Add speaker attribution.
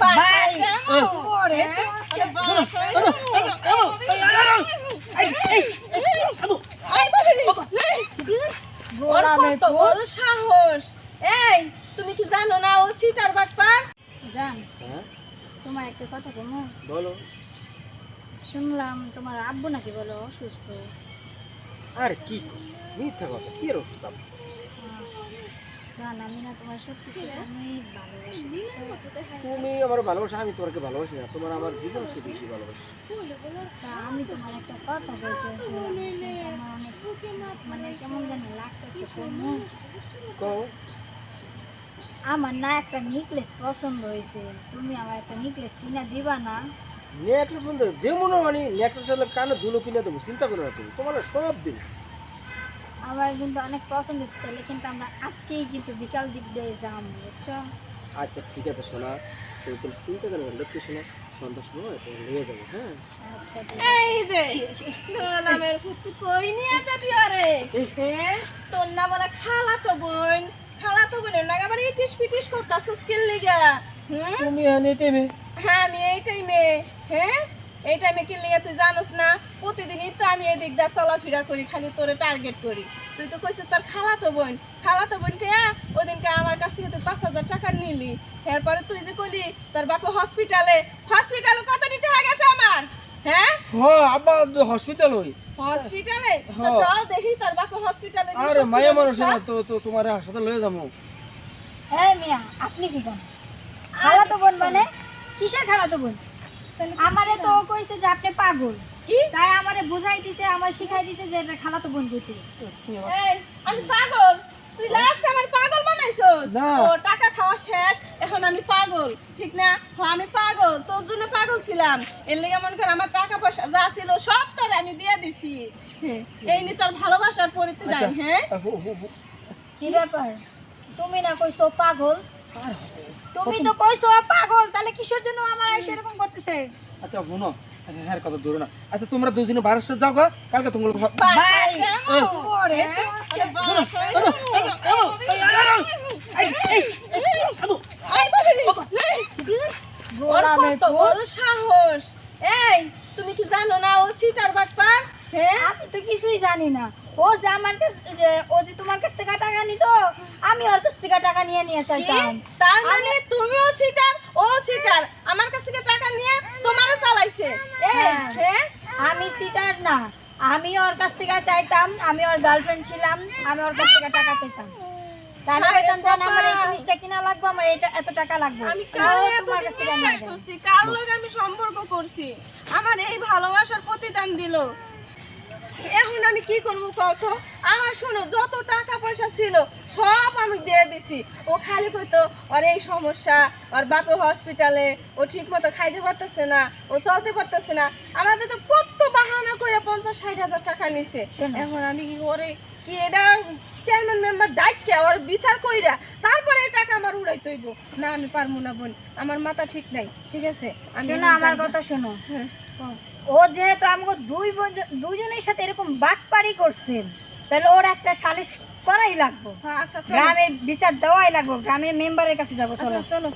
Speaker 1: ভাই ওরে
Speaker 2: গোলামের বড় সাহস। এই তুমি কি জানো না ও সিটার বাটপার?
Speaker 1: জান তোমার একটা কথা বলবো।
Speaker 3: বলো।
Speaker 1: শুনলাম তোমার আব্বু নাকি বলো অসুস্থ।
Speaker 3: আরে কি মিথ্যা কথা, কি এর অসুস্থ?
Speaker 1: জান আমি না তোমার সত্যি অনেক ভালোবাসি।
Speaker 3: তুমি আমার ভালোবাসা, আমি তোমাকে ভালোবাসি না, তোমার আমার জীবন সে বেশি ভালোবাসি।
Speaker 1: তা আমি তোমার একটা কথা বলতে আসলাম, আমার অনেক মানে কেমন জানি লাগতেছে।
Speaker 3: কও।
Speaker 1: আমার না একটা নেকলেস পছন্দ হয়েছে, তুমি আমার একটা নেকলেস কিনা দিবা না?
Speaker 3: নেকলেস বলতে দেবো না, মানে নেকলেস হলে কানে ধুলো কিনে দেবো, চিন্তা করো না তুমি, তোমার সব দিন।
Speaker 1: আমার কিন্তু অনেক পছন্দ হয়েছে, তাহলে কিন্তু আমরা আজকেই কিন্তু বিকাল দিক দিয়ে যাম, বুঝছো?
Speaker 3: আচ্ছা ঠিক আছে শোনা, তুমি কোনো চিন্তা করো না, লক্ষ্মী শোনা, সন্ধ্যার সময় তুমি নিয়ে যাবো। হ্যাঁ
Speaker 1: আচ্ছা
Speaker 2: এই যে গোলামের ফুটু কই নিয়ে যাবি? আরে হ্যাঁ তোর না বলে খালাতো বোন, খালাতো বোনের নাকি আবার ইটিস পিটিস করতাছ স্কিল লিগা।
Speaker 3: তুমি এই টাইমে?
Speaker 2: হ্যাঁ আমি এই টাইমে। হ্যাঁ এই টাইমে কি লিগা তুই জানোস না? প্রতিদিনই তো আমি এদিক দিয়ে চলাফেরা করি, খালি তোরে টার্গেট করি। তুই তো কইছিস তোর খালাতো বোনকে ওদিনকে আমার কাছ থেকে তুই 5,000 টাকা নিলি। এরপরে তুই যে কইলি তোর বাপু হসপিটালে কত দিতে হয়ে গেছে আমার? হ্যাঁ
Speaker 3: হ্যাঁ আব্বা হসপিটাল হই।
Speaker 2: হসপিটালে তো চল দেখি তোর বাপু হসপিটালে।
Speaker 3: আরে মায়া মানুষ না তো, তো তোমার হাসপাতাল লয়ে যাবো।
Speaker 1: এই মিয়া আপনি কি করেন? খালাতো বোন মানে কিসের খালাতো বোন? আমারে তো ও কইছে যে আপনি পাগল,
Speaker 2: কি
Speaker 1: তাই আমারে বুঝাই দিছে, আমার শিখাই দিছে যে এটা খালাতো বোন কইতে।
Speaker 2: এই আমি পাগল? তুই লাস্ট আমার পাগল বানাইছস।
Speaker 3: না।
Speaker 2: ও টাকা খাওয়া শেষ, এখন আমি পাগল, ঠিক না? হ্যাঁ আমি পাগল, তোর জন্য পাগল ছিলাম। এর লেগে মনে কর আমার টাকা পয়সা যা ছিল সব তোরে আমি দিয়ে দিছি। হ্যাঁ, এই নি তোর ভালোবাসার প্রতিদান। হ্যাঁ
Speaker 1: কি ব্যাপার? তুমি না কইছো পাগল? তুমি তো কইছো পাগল, তাহলে কিসের জন্য আমার আইসা এরকম করতেছে?
Speaker 3: আচ্ছা বোনো, হ্যাঁ কথা ধরো না। আচ্ছা তোমরা দুজনে বাড়ির সাথে যাও গা, কালকে তোমার
Speaker 1: ভাই ওরে
Speaker 2: গোলামের বড় সাহস। এই তুমি কি জানো না ও সিটার বাটপার? হ্যাঁ
Speaker 1: আমি তো কিছুই জানি না। ও যে আমার কাছে ও যে তোমার কাছ থেকে টাকা নিত, আমি ওর কাছ থেকে টাকা নিয়ে চাইতাম।
Speaker 2: তার মানে তুমিও সিটার ও সিটার, আমার কাছ থেকে টাকা নিয়ে তোমারে চালাইছে। হ্যাঁ
Speaker 1: আমি সিটার না, আমি ওর কাছ থেকে চাইতাম, আমি ওর গার্লফ্রেন্ড ছিলাম, আমি ওর কাছ থেকে টাকা চাইতাম। তাহলে কইতাম যে আমার এই জিনিসটা কিনা লাগবে, আমার এটা এত টাকা লাগবে,
Speaker 2: আমি
Speaker 1: ও
Speaker 2: কার
Speaker 1: তোমার কাছ থেকে নিয়ে
Speaker 2: বিশ্বাস
Speaker 1: দেয়।
Speaker 2: করছি, কার লগে আমি সম্পর্ক করছি, আমার এই ভালোবাসার প্রতিদান দিল। এখন আমি কি করবো কত? আমার শোনো যত টাকা পয়সা ছিল সব আমি দিয়ে দিছি। ও খালি কইতো ওর এই সমস্যা, ওর বাপে হসপিটালে, ও ঠিক মতো খাইতে পারতেছে না, ও চলতে পারতেছে না। আমাদের তো কত বাহানা করে 50-60 হাজার টাকা নিছে। এখন আমি কি করে কি এটা চেয়ারম্যান মেম্বার ডাইকে ওর বিচার কইরা তারপরে এই টাকা আমার উড়াইতে হইব? না আমি পারবো না বোন, আমার মাথা ঠিক নাই। ঠিক আছে আমি
Speaker 1: শোনো আমার কথা শোনো।
Speaker 2: হ্যাঁ
Speaker 1: ও যেহেতু আমাকে দুইজনের সাথে এরকম বাটপারি করছে, তাহলে ওর একটা সালিশ করাই লাগবে,
Speaker 2: আচ্ছা চলো
Speaker 1: গ্রামের বিচার দেওয়াই লাগবে, গ্রামের মেম্বারের কাছে যাবো। চলো
Speaker 2: চলো